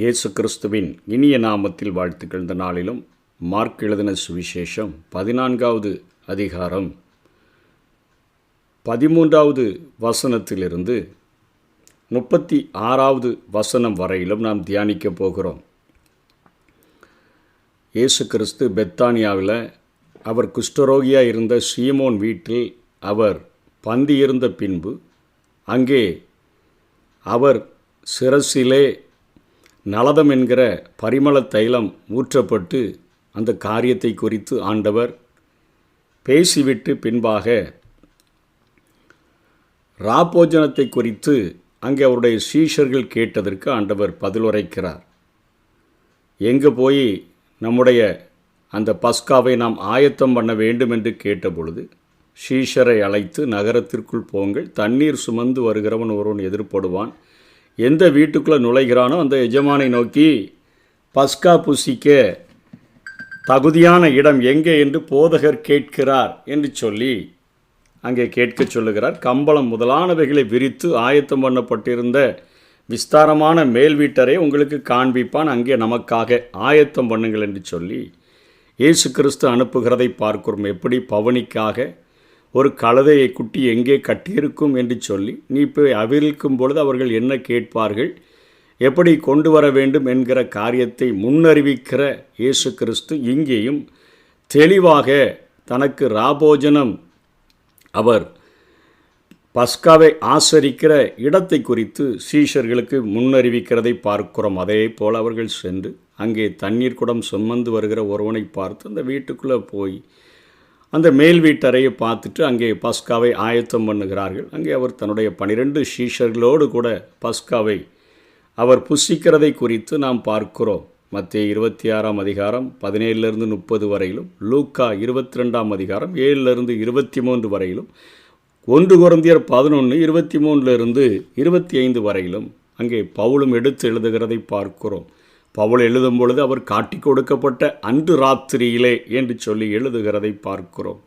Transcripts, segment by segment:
இயேசு கிறிஸ்துவின் இனிய நாமத்தில் வாழ்த்துக்கள். இந்த நாளிலும் மார்க் எழுதின சுவிசேஷம் 14வது அதிகாரம் 13வது வசனத்திலிருந்து 36வது வசனம் வரையிலும் நாம் தியானிக்க போகிறோம். இயேசு கிறிஸ்து பெத்தானியாவில் அவர் குஷ்டரோகியாக இருந்த சீமோன் வீட்டில் அவர் பந்தியிருந்த பின்பு அங்கே அவர் சிரசிலே நலதம் என்கிற பரிமள தைலம் ஊற்றப்பட்டு அந்த காரியத்தை குறித்து ஆண்டவர் பேசிவிட்டு பின்பாக ராபோஜனத்தை குறித்து அங்கே அவருடைய சீஷர்கள் கேட்டதற்கு ஆண்டவர் பதிலுரைக்கிறார். எங்கே போய் நம்முடைய அந்த பஸ்காவை நாம் ஆயத்தம் பண்ண வேண்டும் என்று கேட்டபொழுது சீஷரை அழைத்து நகரத்திற்குள் போங்கள், தண்ணீர் சுமந்து வருகிறவன் ஒருவன் எதிர்ப்படுவான், எந்த வீட்டுக்குள்ளே நுழைகிறானோ அந்த எஜமானை நோக்கி பஸ்கா புசிக்க தகுதியான இடம் எங்கே என்று போதகர் கேட்கிறார் என்று சொல்லி அங்கே கேட்க சொல்லுகிறார். கம்பளம் முதலானவைகளை விரித்து ஆயத்தம் பண்ணப்பட்டிருந்த விஸ்தாரமான மேல் வீட்டரை உங்களுக்கு காண்பிப்பான், அங்கே நமக்காக ஆயத்தம் பண்ணுங்கள் என்று சொல்லி இயேசு கிறிஸ்து அனுப்புகிறதை பார்க்கிறோம். எப்படி பவனிக்காக ஒரு கழுதையை குட்டி எங்கே கட்டியிருக்கும் என்று சொல்லி நீ போய் அவிழ்க்கும் பொழுது அவர்கள் என்ன கேட்பார்கள், எப்படி கொண்டு வர வேண்டும் என்கிற காரியத்தை முன்னறிவிக்கிற இயேசு கிறிஸ்து இங்கேயும் தெளிவாக தனக்கு ராபோஜனம் அவர் பஸ்காவை ஆசரிக்கிற இடத்தை குறித்து சீஷர்களுக்கு முன்னறிவிக்கிறதை பார்க்கிறோம். அதே போல் அவர்கள் சென்று அங்கே தண்ணீர் குடம் சுமந்து வருகிற ஒருவனை பார்த்து அந்த வீட்டுக்குள்ளே போய் அந்த மேல் வீட்டறையை பார்த்துட்டு அங்கே பஸ்காவை ஆயத்தம் பண்ணுகிறார்கள். அங்கே அவர் தன்னுடைய 12 சீஷர்களோடு கூட பஸ்காவை அவர் புசிக்கிறதை குறித்து நாம் பார்க்கிறோம். மத்தேயு 26ஆம் அதிகாரம் 17லிருந்து 30 வரையிலும், லூக்கா 22ஆம் அதிகாரம் 7லிருந்து 23 வரையிலும், 1 கொரிந்தியர் 11 23லிருந்து 25 வரையிலும் அங்கே பவுலும் எடுத்து எழுதுகிறதை பார்க்கிறோம். பவுல் எழுதும் பொழுது அவர் காட்டி கொடுக்கப்பட்ட அன்று ராத்திரியிலே என்று சொல்லி எழுதுகிறதை பார்க்கிறோம்.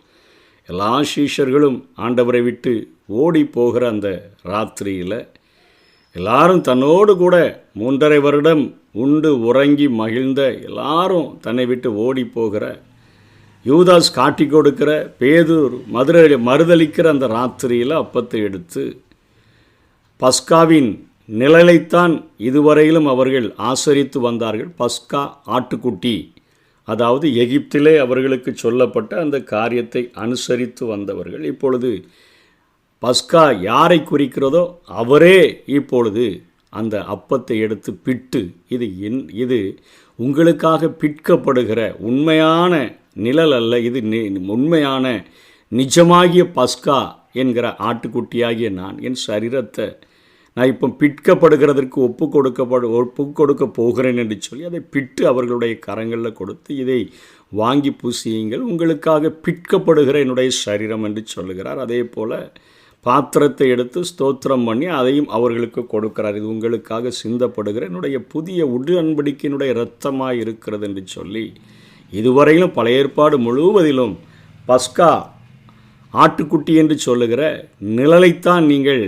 எல்லா சீஷர்களும் ஆண்டவரை விட்டு ஓடி போகிற அந்த ராத்திரியில் எல்லாரும் தன்னோடு கூட 3.5 வருடம் உண்டு உறங்கி மகிழ்ந்த எல்லாரும் தன்னை விட்டு ஓடி போகிற யூதாஸ் காட்டி கொடுக்கிற பேதுரு மறுதளிக்கிற அந்த ராத்திரியில் அப்பத்தை எடுத்து பஸ்காவின் நிழலைத்தான் இதுவரையிலும் அவர்கள் ஆசரித்து வந்தார்கள். பஸ்கா ஆட்டுக்குட்டி, அதாவது எகிப்திலே அவர்களுக்கு சொல்லப்பட்ட அந்த காரியத்தை அனுசரித்து வந்தவர்கள். இப்பொழுது பஸ்கா யாரை குறிக்கிறதோ அவரே இப்பொழுது அந்த அப்பத்தை எடுத்து பிட்டு இது உங்களுக்காக பிற்கப்படுகிற உண்மையான நிழல் அல்ல, இது உண்மையான நிஜமாகிய பஸ்கா என்கிற ஆட்டுக்குட்டியாகிய நான் என் சரீரத்தை நான் இப்போ பிற்கப்படுகிறதற்கு ஒப்பு கொடுக்க போகிறேன் என்று சொல்லி அதை பிட்டு அவர்களுடைய கரங்களில் கொடுத்து இதை வாங்கி பூசியுங்கள், உங்களுக்காக பிற்கப்படுகிற என்னுடைய சரீரம் என்று சொல்லுகிறார். அதே போல் பாத்திரத்தை எடுத்து ஸ்தோத்திரம் பண்ணி அதையும் அவர்களுக்கு கொடுக்கிறார். இது உங்களுக்காக சிந்தப்படுகிற என்னுடைய புதிய உடன்படிக்கையினுடைய இரத்தமாக இருக்கிறது என்று சொல்லி இதுவரையிலும் பழைய ஏற்பாடு முழுவதிலும் பஸ்கா ஆட்டுக்குட்டி என்று சொல்லுகிற நிழலைத்தான் நீங்கள்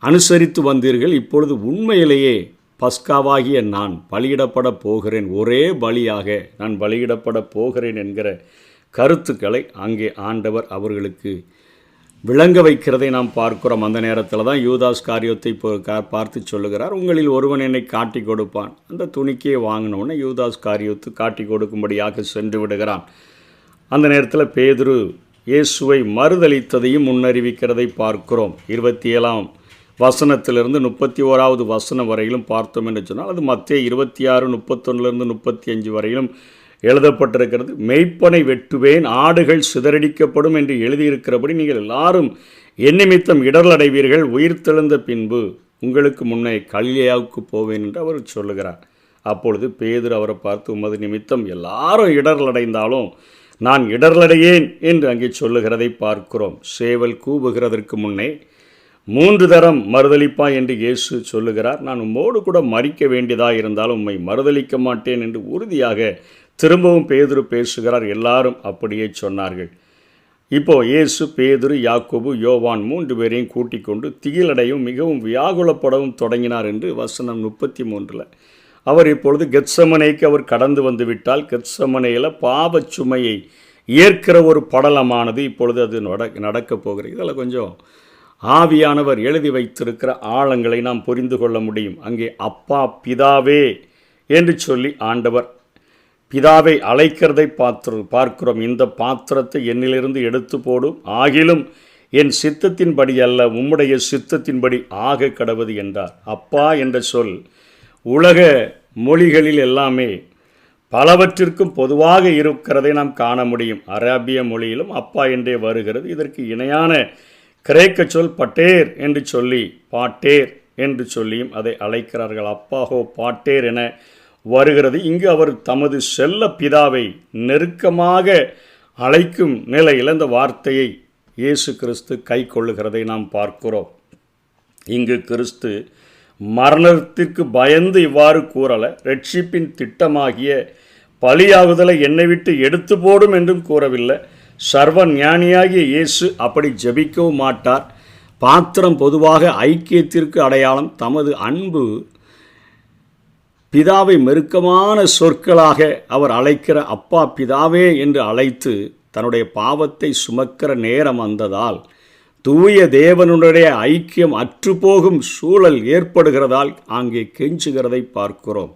அனுசரித்து வந்தீர்கள். இப்பொழுது உண்மையிலேயே பஸ்காவாகிய நான் பலியிடப்பட போகிறேன், ஒரே பலியாக நான் பலியிடப்பட போகிறேன் என்கிற கருத்துக்களை அங்கே ஆண்டவர் அவர்களுக்கு விளங்க வைக்கிறதை நாம் பார்க்கிறோம். அந்த நேரத்தில் தான் யூதாஸ் காரியத்தை பார்த்து சொல்லுகிறார், உங்களில் ஒருவன் என்னை காட்டி கொடுப்பான். அந்த துணிக்கையை வாங்கினவுடனே யூதாஸ் காரியத்தை காட்டி கொடுக்கும்படியாக சென்று விடுகிறான். அந்த நேரத்தில் பேதுரு இயேசுவை மறுதளித்ததையும் முன்னறிவிக்கிறதை பார்க்கிறோம். 27ஆம் வசனத்திலிருந்து 31வது வசனம் வரையிலும் பார்த்தோம் என்று சொன்னால் அது மத்தேயு 26 31லிருந்து 35 வரையிலும் எழுதப்பட்டிருக்கிறது. மெய்ப்பனை வெட்டுவேன், ஆடுகள் சிதறடிக்கப்படும் என்று எழுதியிருக்கிறபடி நீங்கள் எல்லாரும் என் நிமித்தம் இடரலடைவீர்கள், உயிர்த்தெழுந்த பின்பு உங்களுக்கு முன்னே கலிலேயாவுக்கு போவேன் என்று அவர் சொல்லுகிறார். அப்பொழுது பேதுரு அவரை பார்த்து, உமது நிமித்தம் எல்லாரும் இடரலடைந்தாலும் நான் இடரலடையேன் என்று அங்கே சொல்லுகிறதை பார்க்கிறோம். சேவல் கூவுகிறதற்கு முன்னே 3 தரம் மறுதளிப்பாய் என்று இயேசு சொல்லுகிறார். நான் உம்மோடு கூட மரிக்க வேண்டியதாக இருந்தாலும் உம்மை மறுதளிக்க மாட்டேன் என்று உறுதியாக திரும்பவும் பேதுரு பேசுகிறார். எல்லாரும் அப்படியே சொன்னார்கள். இப்போ இயேசு, பேதுரு, யாக்கோபு, யோவான் 3 பேரையும் கூட்டிக் கொண்டு திகிலடையும் மிகவும் வியாகுலப்படவும் தொடங்கினார் என்று வசனம் 33. அவர் இப்பொழுது கெத்சமனேக்கு அவர் கடந்து வந்து விட்டால், கெத்சமனேயில் பாவச் சுமையை ஏற்கிற ஒரு படலமானது இப்பொழுது அது நடக்கப் போகிறது. இதில் கொஞ்சம் ஆவியானவர் எழுதி வைத்திருக்கிற ஆழங்களை நாம் புரிந்து கொள்ள முடியும். அங்கே அப்பா பிதாவே என்று சொல்லி ஆண்டவர் பிதாவை அழைக்கிறதை பார்க்கிறோம். இந்த பாத்திரத்தை என்னிலிருந்து எடுத்து போடும், ஆகிலும் என் சித்தத்தின்படி அல்ல உம்முடைய சித்தத்தின்படி ஆக கடவது என்றார். அப்பா என்ற சொல் உலக மொழிகளில் எல்லாமே பலவற்றிற்கும் பொதுவாக இருக்கிறதை நாம் காண முடியும். அரேபிய மொழியிலும் அப்பா என்றே வருகிறது. இதற்கு இணையான கிரேக்க சொல் பட்டேர் என்று சொல்லி, பாட்டேர் என்று சொல்லியும் அதை அழைக்கிறார்கள். அப்பாஹோ பாட்டேர் என வருகிறது. இங்கு அவர் தமது செல்ல பிதாவை நெருக்கமாக அழைக்கும் நிலையில் இந்த வார்த்தையை இயேசு கிறிஸ்து கை கொள்ளுகிறதை நாம் பார்க்கிறோம். இங்கு கிறிஸ்து மரணத்திற்கு பயந்து இவ்வாறு கூறலை. ரட்சிப்பின் திட்டமாகிய பலியாகுதலை என்னை விட்டு எடுத்து போடும் என்றும் கூறவில்லை. சர்வ ஞானியாகிய இயேசு அப்படி ஜெபிக்கவும் மாட்டார். பாத்திரம் பொதுவாக ஐக்கியத்திற்கு அடையாளம். தமது அன்பு பிதாவை மெருக்கமான சொற்களாக அவர் அழைக்கிற அப்பா பிதாவே என்று அழைத்து தன்னுடைய பாவத்தை சுமக்கிற நேரம் வந்ததால் தூய தேவனுடைய ஐக்கியம் அற்றுப்போகும் சூழல் ஏற்படுகிறதால் அங்கே கெஞ்சுகிறதை பார்க்கிறோம்.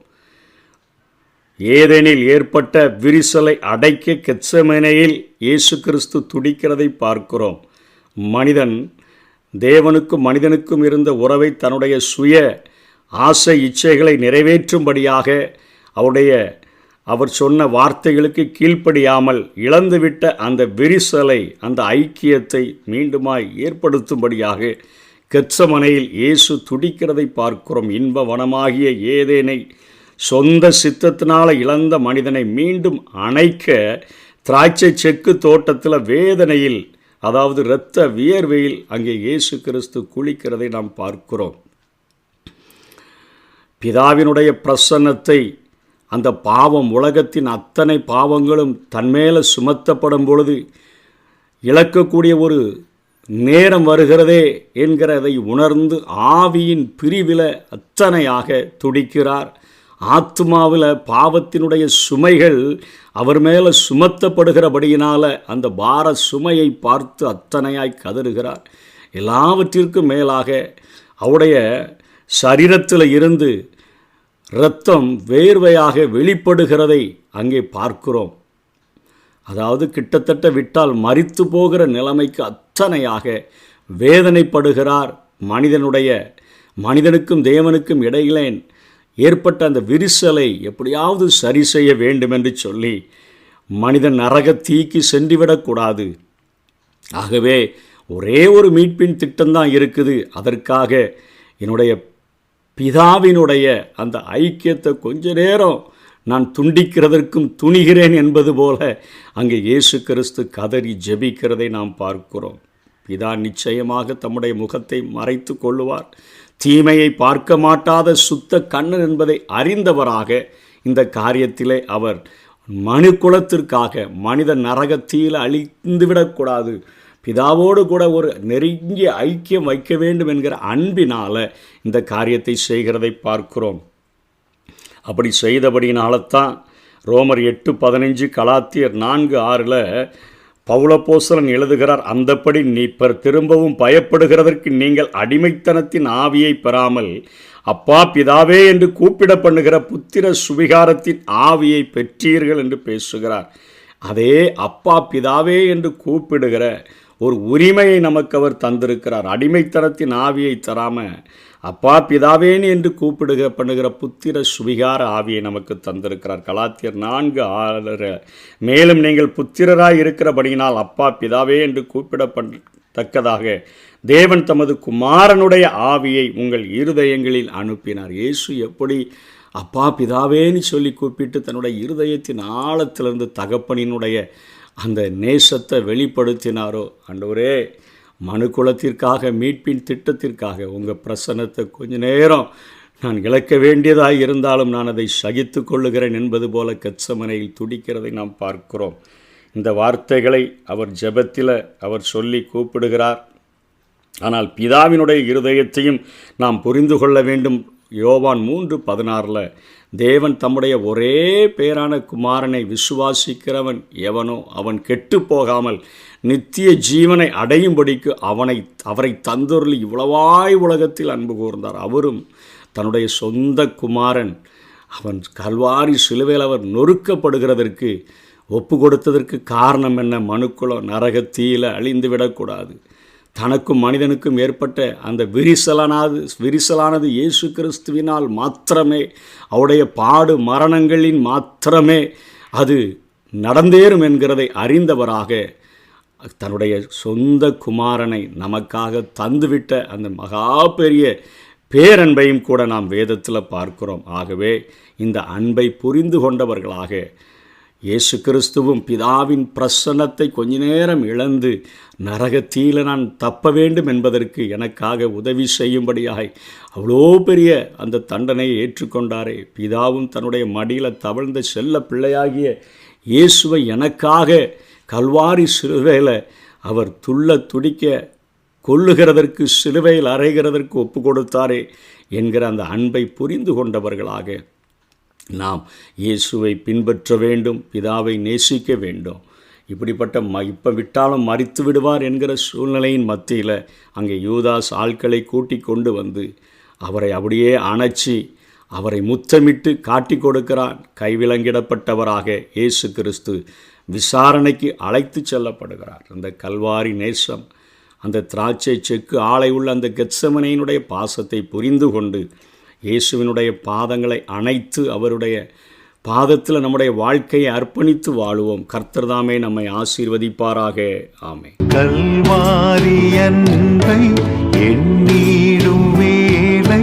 ஏதேனில் ஏற்பட்ட விரிசலை அடைக்க கெத்செமனேயில் இயேசு கிறிஸ்து துடிக்கிறதை பார்க்கிறோம். மனிதன் தேவனுக்கும் மனிதனுக்கும் இருந்த உறவை தன்னுடைய சுய ஆசை இச்சைகளை நிறைவேற்றும்படியாக அவர் சொன்ன வார்த்தைகளுக்கு கீழ்ப்படியாமல் இழந்துவிட்ட அந்த விரிசலை, அந்த ஐக்கியத்தை மீண்டுமாய் ஏற்படுத்தும்படியாக கெத்செமனேயில் இயேசு துடிக்கிறதை பார்க்கிறோம். இன்ப வனமாகிய ஏதேனை சொந்த சித்தத்தினால் இழந்த மனிதனை மீண்டும் அணைக்க திராட்சை செக்கு தோட்டத்தில் வேதனையில், அதாவது இரத்த வியர்வையில் அங்கே இயேசு கிறிஸ்து குளிக்கிறதை நாம் பார்க்கிறோம். பிதாவினுடைய பிரசன்னத்தை, அந்த பாவம், உலகத்தின் அத்தனை பாவங்களும் தன்மேல சுமத்தப்படும் பொழுது இழக்கக்கூடிய ஒரு நேரம் வருகிறதே என்கிறதை உணர்ந்து ஆவியின் பிரிவில் அத்தனையாக துடிக்கிறார். ஆத்மாவில் பாவத்தினுடைய சுமைகள் அவர் மேலே சுமத்தப்படுகிறபடியினால் அந்த பார சுமையை பார்த்து அத்தனையாய் கதறுகிறார். எல்லாவற்றிற்கும் மேலாக அவருடைய சரீரத்தில் இருந்து இரத்தம் வேர்வையாக வெளிப்படுகிறதை அங்கே பார்க்கிறோம். அதாவது கிட்டத்தட்ட விட்டால் மரித்து போகிற நிலைமைக்கு அத்தனையாக வேதனைப்படுகிறார். மனிதனுக்கும் தேவனுக்கும் இடையிலே ஏற்பட்ட அந்த விரிசலை எப்படியாவது சரி செய்ய வேண்டும் என்று சொல்லி மனிதன் நரக தீக்கு சென்றுவிடக்கூடாது. ஆகவே ஒரே ஒரு மீட்பின் திட்டம்தான் இருக்குது. அதற்காக என்னுடைய பிதாவினுடைய அந்த ஐக்கியத்தை கொஞ்ச நேரம் நான் துண்டிக்கிறதற்கும் துணிகிறேன் என்பது போல அங்கே இயேசு கிறிஸ்து கதறி ஜெபிக்கிறதை நாம் பார்க்கிறோம். பிதா நிச்சயமாக தம்முடைய முகத்தை மறைத்து கொள்ளுவார். தீமையை பார்க்க மாட்டாத சுத்த கண்ணன் என்பதை அறிந்தவராக இந்த காரியத்திலே அவர் மனுக்குலத்திற்காக மனித நரகத்தீயில் அழிந்துவிடக்கூடாது, பிதாவோடு கூட ஒரு நெருங்கிய ஐக்கியம் வைக்க வேண்டும் என்கிற அன்பினால் இந்த காரியத்தை செய்கிறதை பார்க்கிறோம். அப்படி செய்தபடினால்தான் ரோமர் 8:15, கலாத்தியர் 4:6 பவுலப்போஸ்தலன் எழுதுகிறார், அந்தப்படி திரும்பவும் பயப்படுகிறதற்கு நீங்கள் அடிமைத்தனத்தின் ஆவியை பெறாமல் அப்பா பிதாவே என்று கூப்பிட பண்ணுகிற புத்திர சுவிகாரத்தின் ஆவியை பெற்றீர்கள் என்று பேசுகிறார். அதே அப்பா பிதாவே என்று கூப்பிடுகிற ஒரு உரிமையை நமக்கு அவர் தந்திருக்கிறார். அடிமைத்தனத்தின் ஆவியை தராமல் அப்பா பிதாவேன் என்று பண்ணுகிற புத்திர சுவிகார ஆவியை நமக்கு தந்திருக்கிறார். கலாத்தியர் 4:6 மேலும் நீங்கள் புத்திரராய் இருக்கிறபடியினால் அப்பா பிதாவே என்று கூப்பிடத்தக்கதாக தேவன் தமது குமாரனுடைய ஆவியை உங்கள் இருதயங்களில் அனுப்பினார். இயேசு எப்படி அப்பா பிதாவேன்னு சொல்லி கூப்பிட்டு தன்னுடைய இருதயத்தின் ஆழத்திலிருந்து தகப்பனினுடைய அந்த நேசத்தை வெளிப்படுத்தினாரோ, ஆண்டவரே மனுக்குலத்திற்காக மீட்பின் திட்டத்திற்காக உங்கள் பிரசன்னத்தை கொஞ்ச நேரம் நான் இழக்க வேண்டியதாக இருந்தாலும் நான் அதை சகித்து கொள்ளுகிறேன் என்பது போல கெத்செமனேயில் துடிக்கிறதை நாம் பார்க்கிறோம். இந்த வார்த்தைகளை அவர் ஜெபத்தில் அவர் சொல்லி கூப்பிடுகிறார். ஆனால் பிதாவினுடைய இருதயத்தையும் நாம் புரிந்து கொள்ள வேண்டும். யோவான் 3:16 தேவன் தம்முடைய ஒரே பேரான குமாரனை விசுவாசிக்கிறவன் எவனோ அவன் கெட்டு போகாமல் நித்திய ஜீவனை அடையும்படிக்கு அவரை தந்தொருளி இவ்வளவாய் உலகத்தில் அன்பு கூர்ந்தார். அவரும் தன்னுடைய சொந்த குமாரன் அவன் கல்வாரி சிலுவையில் அவர் நொறுக்கப்படுகிறதற்கு ஒப்பு கொடுத்ததற்கு காரணம் என்ன? மனுக்குலம் நரகத்தீயில அழிந்து விடக்கூடாது. தனக்கும் மனிதனுக்கும் ஏற்பட்ட அந்த விரிசலானது இயேசு கிறிஸ்துவினால் மாத்திரமே, அவருடைய பாடு மரணங்களின் மாத்திரமே அது நடந்தேறும் என்கிறதை அறிந்தவராக தன்னுடைய சொந்த குமாரனை நமக்காக தந்துவிட்ட அந்த மகா பெரிய பேரன்பையும் கூட நாம் வேதத்தில் பார்க்கிறோம். ஆகவே இந்த அன்பை புரிந்து கொண்டவர்களாக இயேசு கிறிஸ்துவும் பிதாவின் பிரசன்னத்தை கொஞ்ச நேரம் இழந்து நரகத்தீயில் நான் தப்ப வேண்டும் என்பதற்கு எனக்காக உதவி செய்யும்படியாய் அவ்வளோ பெரிய அந்த தண்டனையை ஏற்றுக்கொண்டாரே. பிதாவும் தன்னுடைய மடியில் தவழ்ந்த செல்ல பிள்ளையாகிய இயேசுவை எனக்காக கல்வாரி சிலுவையில் அவர் துள்ள துடிக்க கொல்லுகிறதற்கு, சிலுவையில் அறைகிறதற்கு ஒப்பு கொடுத்தாரே என்கிற அந்த அன்பை புரிந்து கொண்டவர்களாக நாம் இயேசுவை பின்பற்ற வேண்டும், பிதாவை நேசிக்க வேண்டும். இப்படிப்பட்ட இப்போ விட்டாலும் மரித்து விடுவார் என்கிற சூழ்நிலையின் மத்தியில் அங்கே யூதாஸ் ஆட்களை கூட்டி கொண்டு வந்து அவரை அப்படியே அணைச்சி அவரை முத்தமிட்டு காட்டி கொடுக்கிறான். கைவிலங்கிடப்பட்டவராக இயேசு கிறிஸ்து விசாரணைக்கு அழைத்து செல்லப்படுகிறார். அந்த கல்வாரி நேசம், அந்த திராட்சை செக்கு ஆலை உள்ள அந்த கெத்செமனேயினுடைய பாசத்தை புரிந்து கொண்டு இயேசுவினுடைய பாதங்களை அணைத்து அவருடைய பாதத்தில் நம்முடைய வாழ்க்கையை அர்ப்பணித்து வாழுவோம். கர்த்தர் தாமே நம்மை ஆசீர்வதிப்பாராக. ஆமென். கல்வாரி அன்பை எண்ணிடும் வேளை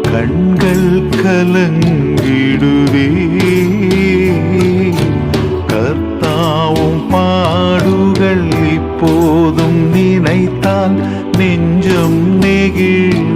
கண்கள் கலங்கிடுவே, கர்த்தாவும் பாடுகள் இப்போதும் நினைத்தால் நெஞ்சம் நெகிழ்